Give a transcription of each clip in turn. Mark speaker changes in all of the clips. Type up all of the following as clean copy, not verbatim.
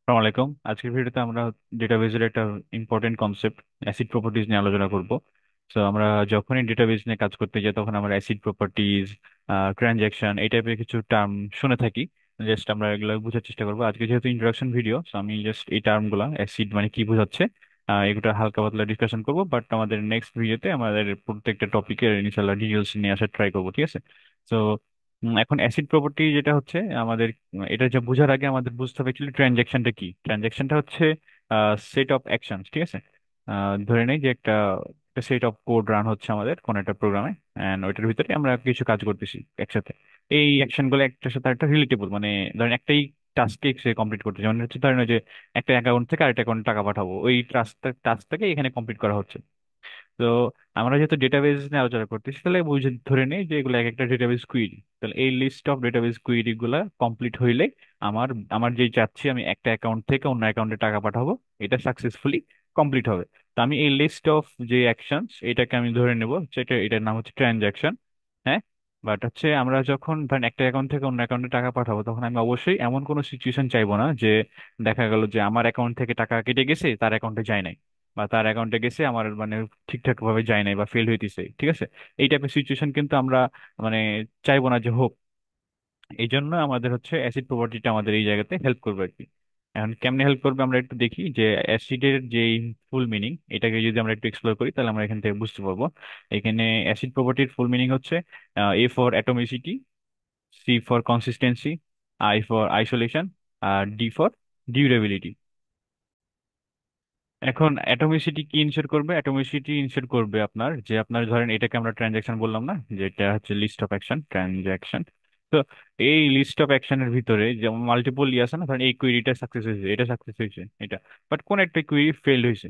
Speaker 1: আসসালামু আলাইকুম। আজকের ভিডিওতে আমরা ডেটাবেজের একটা ইম্পর্টেন্ট কনসেপ্ট অ্যাসিড প্রপার্টিজ নিয়ে আলোচনা করব। তো আমরা যখনই ডেটাবেজ নিয়ে কাজ করতে যাই তখন আমরা অ্যাসিড প্রপার্টিজ, ট্রানজ্যাকশন এই টাইপের কিছু টার্ম শুনে থাকি। জাস্ট আমরা এগুলো বোঝার চেষ্টা করবো। আজকে যেহেতু ইন্ট্রোডাকশন ভিডিও, তো আমি জাস্ট এই টার্মগুলো অ্যাসিড মানে কি বোঝাচ্ছে এগুলো হালকা পাতলা ডিসকাশন করবো। বাট আমাদের নেক্সট ভিডিওতে আমাদের প্রত্যেকটা টপিকের ইনশাল্লাহ ডিটেলস নিয়ে আসার ট্রাই করবো, ঠিক আছে? তো এখন অ্যাসিড প্রপার্টি যেটা হচ্ছে আমাদের, এটা যে বোঝার আগে আমাদের বুঝতে হবে অ্যাকচুয়ালি ট্রানজ্যাকশনটা কি। ট্রানজ্যাকশনটা হচ্ছে সেট অফ অ্যাকশন, ঠিক আছে? ধরে নেই যে একটা সেট অফ কোড রান হচ্ছে আমাদের কোন একটা প্রোগ্রামে, এন্ড ওইটার ভিতরে আমরা কিছু কাজ করতেছি একসাথে। এই অ্যাকশন গুলো একটার সাথে একটা রিলেটেবল, মানে ধরেন একটাই টাস্কে সে কমপ্লিট করতেছে, যেমন হচ্ছে ধরেন ওই যে একটা অ্যাকাউন্ট থেকে আরেকটা অ্যাকাউন্টে টাকা পাঠাবো, ওই টাস্কটাকে এখানে কমপ্লিট করা হচ্ছে। তো আমরা যেহেতু ডেটাবেজ নিয়ে আলোচনা করতেছি, তাহলে বুঝে ধরে নেই যে এগুলো এক একটা ডেটাবেজ কুইরি। তাহলে এই লিস্ট অফ ডেটাবেজ কুইরি গুলা কমপ্লিট হইলে আমার আমার যেই চাচ্ছি আমি একটা অ্যাকাউন্ট থেকে অন্য অ্যাকাউন্টে টাকা পাঠাবো, এটা সাকসেসফুলি কমপ্লিট হবে। তো আমি এই লিস্ট অফ যে অ্যাকশনস এটাকে আমি ধরে নেব সেটা, এটার নাম হচ্ছে ট্রানজাকশন। হ্যাঁ। বাট হচ্ছে আমরা যখন ধরেন একটা অ্যাকাউন্ট থেকে অন্য অ্যাকাউন্টে টাকা পাঠাবো, তখন আমি অবশ্যই এমন কোনো সিচুয়েশন চাইবো না যে দেখা গেল যে আমার অ্যাকাউন্ট থেকে টাকা কেটে গেছে, তার অ্যাকাউন্টে যায় নাই, বা তার অ্যাকাউন্টে গেছে আমার মানে ঠিকঠাক ভাবে যায় নাই বা ফেল হইতেছে, ঠিক আছে? এই টাইপের সিচুয়েশন কিন্তু আমরা মানে চাইবো না যে হোক। এই জন্য আমাদের হচ্ছে অ্যাসিড প্রপার্টিটা আমাদের এই জায়গাতে হেল্প করবে আর কি। এখন কেমনে হেল্প করবে আমরা একটু দেখি যে অ্যাসিডের যে ফুল মিনিং, এটাকে যদি আমরা একটু এক্সপ্লোর করি তাহলে আমরা এখান থেকে বুঝতে পারবো। এখানে অ্যাসিড প্রপার্টির ফুল মিনিং হচ্ছে A for atomicity, C for consistency, I for isolation, আর ডি ফর ডিউরেবিলিটি। এখন অ্যাটমিসিটি কি ইনশিওর করবে? অ্যাটমিসিটি ইনশিওর করবে আপনার যে আপনার ধরেন এটাকে আমরা ট্রানজ্যাকশন বললাম না, যে এটা হচ্ছে লিস্ট অফ অ্যাকশন ট্রানজ্যাকশন। তো এই লিস্ট অফ অ্যাকশনের ভিতরে যেমন মাল্টিপল আছে না, ধরেন এই কুইরিটা সাকসেস হয়েছে, এটা সাকসেস হয়েছে, এটা বাট কোন একটা কুইরি ফেল হয়েছে,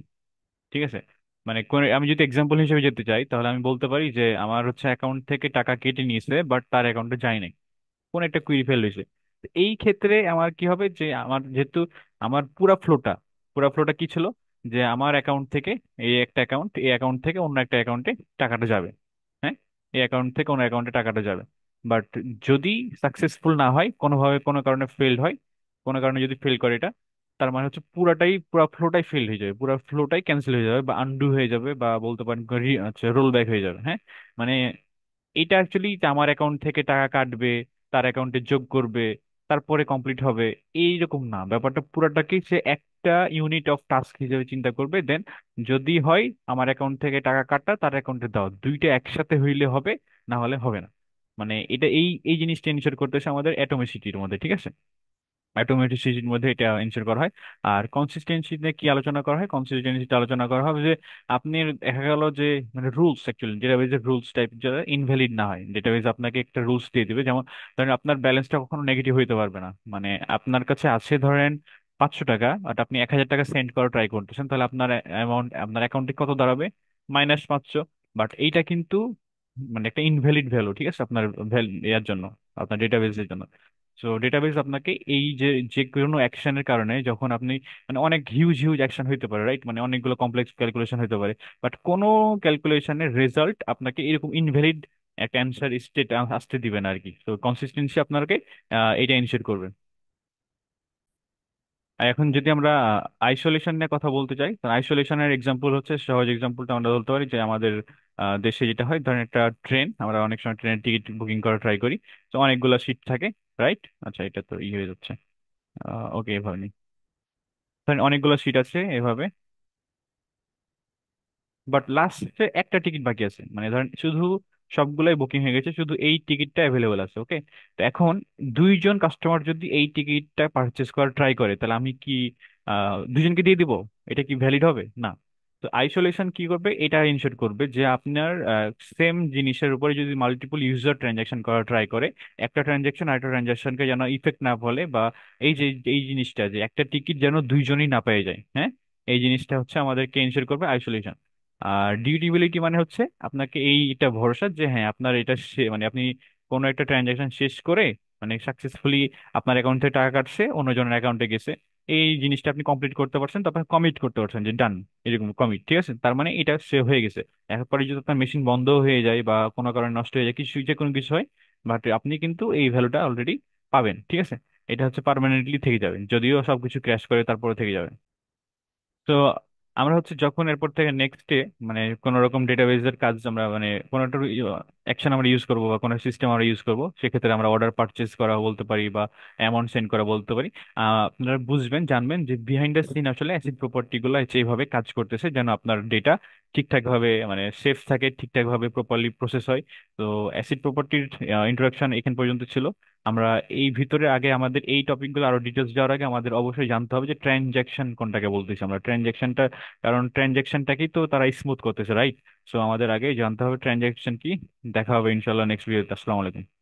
Speaker 1: ঠিক আছে? মানে কোন, আমি যদি এক্সাম্পল হিসেবে যেতে চাই তাহলে আমি বলতে পারি যে আমার হচ্ছে অ্যাকাউন্ট থেকে টাকা কেটে নিয়েছে বাট তার অ্যাকাউন্টে যায় নাই, কোন একটা কুইরি ফেল হয়েছে। তো এই ক্ষেত্রে আমার কি হবে যে আমার যেহেতু আমার পুরা ফ্লোটা কি ছিল, যে আমার অ্যাকাউন্ট থেকে এই একটা অ্যাকাউন্ট, এই অ্যাকাউন্ট থেকে অন্য একটা অ্যাকাউন্টে টাকাটা যাবে। হ্যাঁ, এই অ্যাকাউন্ট থেকে অন্য অ্যাকাউন্টে টাকাটা যাবে। বাট যদি সাকসেসফুল না হয়, কোনোভাবে কোনো কারণে ফেলড হয়, কোনো কারণে যদি ফেল করে এটা, তার মানে হচ্ছে পুরা ফ্লোটাই ফেল হয়ে যাবে, পুরা ফ্লোটাই ক্যান্সেল হয়ে যাবে বা আনডু হয়ে যাবে, বা বলতে পারেন আচ্ছা রোল ব্যাক হয়ে যাবে। হ্যাঁ, মানে এটা অ্যাকচুয়ালি আমার অ্যাকাউন্ট থেকে টাকা কাটবে, তার অ্যাকাউন্টে যোগ করবে, তারপরে কমপ্লিট হবে, এইরকম না। ব্যাপারটা পুরাটাকে সে একটা ইউনিট অফ টাস্ক হিসেবে চিন্তা করবে। দেন যদি হয় আমার অ্যাকাউন্ট থেকে টাকা কাটা, তার অ্যাকাউন্টে দাও, দুইটা একসাথে হইলে হবে, না হলে হবে না। মানে এটা এই এই জিনিসটা ইনশিওর করতেছে আমাদের অ্যাটমিসিটির মধ্যে, ঠিক আছে? অটোমেটিসিটির মধ্যে এটা এনশিওর করা হয়। আর কনসিস্টেন্সিতে কি আলোচনা করা হয়? কনসিস্টেন্সিতে আলোচনা করা হবে যে আপনি দেখা গেল যে মানে রুলস, অ্যাকচুয়ালি ডেটাবেজের রুলস টাইপ যারা ইনভ্যালিড না হয়, ডেটাবেজ আপনাকে একটা রুলস দিয়ে দিবে। যেমন ধরেন আপনার ব্যালেন্সটা কখনো নেগেটিভ হইতে পারবে না। মানে আপনার কাছে আছে ধরেন 500 টাকা, বাট আপনি 1,000 টাকা সেন্ড করার ট্রাই করতেছেন, তাহলে আপনার অ্যামাউন্ট আপনার অ্যাকাউন্টে কত দাঁড়াবে? -500। বাট এইটা কিন্তু মানে একটা ইনভ্যালিড ভ্যালু, ঠিক আছে? আপনার ইয়ার জন্য, আপনার ডেটাবেজের জন্য। সো ডেটাবেস আপনাকে এই যে যে কোনো অ্যাকশনের কারণে যখন আপনি মানে অনেক হিউজ হিউজ অ্যাকশন হইতে পারে, রাইট? মানে অনেকগুলো কমপ্লেক্স ক্যালকুলেশন হইতে পারে, বাট কোনো ক্যালকুলেশনের রেজাল্ট আপনাকে এরকম ইনভ্যালিড একটা অ্যান্সার স্টেট আসতে দিবে না আর কি। তো কনসিস্টেন্সি আপনাকে এটা এনশিওর করবে। আর এখন যদি আমরা আইসোলেশন নিয়ে কথা বলতে চাই, তো আইসোলেশনের এক্সাম্পল হচ্ছে, সহজ এক্সাম্পলটা আমরা বলতে পারি যে আমাদের দেশে যেটা হয়, ধরেন একটা ট্রেন, আমরা অনেক সময় ট্রেনের টিকিট বুকিং করা ট্রাই করি। তো অনেকগুলো সিট থাকে, রাইট? আচ্ছা, এটা তো হয়ে যাচ্ছে। ওকে, এভাবে নিই। ধরেন অনেকগুলো সিট আছে এভাবে, বাট লাস্টে একটা টিকিট বাকি আছে, মানে ধরেন শুধু সবগুলাই বুকিং হয়ে গেছে, শুধু এই টিকিটটা অ্যাভেলেবল আছে। ওকে, তো এখন দুইজন কাস্টমার যদি এই টিকিটটা পারচেস করার ট্রাই করে, তাহলে আমি কি দুজনকে দিয়ে দিব? এটা কি ভ্যালিড হবে? না। তো আইসোলেশন কি করবে? এটা ইনশিওর করবে যে আপনার সেম জিনিসের উপরে যদি মাল্টিপল ইউজার ট্রানজাকশন করা ট্রাই করে, একটা ট্রানজাকশন আরেকটা ট্রানজাকশনকে যেন ইফেক্ট না ফলে, বা এই যে এই জিনিসটা যে একটা টিকিট যেন দুইজনই না পেয়ে যায়। হ্যাঁ, এই জিনিসটা হচ্ছে আমাদেরকে ইনশিওর করবে আইসোলেশন। আর ডিউটিবিলিটি মানে হচ্ছে আপনাকে এইটা ভরসা যে হ্যাঁ আপনার এটা মানে আপনি কোনো একটা ট্রানজাকশন শেষ করে মানে সাকসেসফুলি আপনার অ্যাকাউন্ট থেকে টাকা কাটছে, অন্যজনের অ্যাকাউন্টে গেছে, এই জিনিসটা আপনি কমপ্লিট করতে পারছেন, তারপর কমিট করতে পারছেন যে ডান, এরকম কমিট, ঠিক আছে? তার মানে এটা সেভ হয়ে গেছে। এরপরে যদি আপনার মেশিন বন্ধ হয়ে যায় বা কোনো কারণে নষ্ট হয়ে যায়, কিছু যে কোনো কিছু হয়, বাট আপনি কিন্তু এই ভ্যালুটা অলরেডি পাবেন, ঠিক আছে? এটা হচ্ছে পার্মানেন্টলি থেকে যাবে, যদিও সবকিছু ক্র্যাশ করে তারপরে থেকে যাবে। তো আমরা হচ্ছে যখন এরপর থেকে নেক্সট ডে মানে কোন রকম ডেটাবেজের কাজ আমরা মানে কোনো একটা অ্যাকশন আমরা ইউজ করবো বা কোনো সিস্টেম আমরা ইউজ করবো, সেক্ষেত্রে আমরা অর্ডার পারচেজ করা বলতে পারি বা অ্যামাউন্ট সেন্ড করা বলতে পারি। আপনারা বুঝবেন জানবেন যে বিহাইন্ড দ্য সিন আসলে অ্যাসিড প্রপার্টি গুলো এইভাবে কাজ করতেছে যেন আপনার ডেটা ঠিকঠাক ভাবে মানে সেফ থাকে, ঠিকঠাক ভাবে প্রপারলি প্রসেস হয়। তো অ্যাসিড প্রপার্টির ইন্ট্রোডাকশন এখান পর্যন্ত ছিল। আমরা এই ভিতরে আগে আমাদের এই টপিকগুলো আরো ডিটেলস যাওয়ার আগে আমাদের অবশ্যই জানতে হবে যে ট্রানজ্যাকশন কোনটাকে বলতেছি আমরা, ট্রানজ্যাকশনটা, কারণ ট্রানজ্যাকশনটাকেই তো তারা স্মুথ করতেছে, রাইট? সো আমাদের আগে জানতে হবে ট্রানজ্যাকশন কি। দেখা হবে ইনশাল্লাহ নেক্সট ভিডিওতে। আসসালামু আলাইকুম।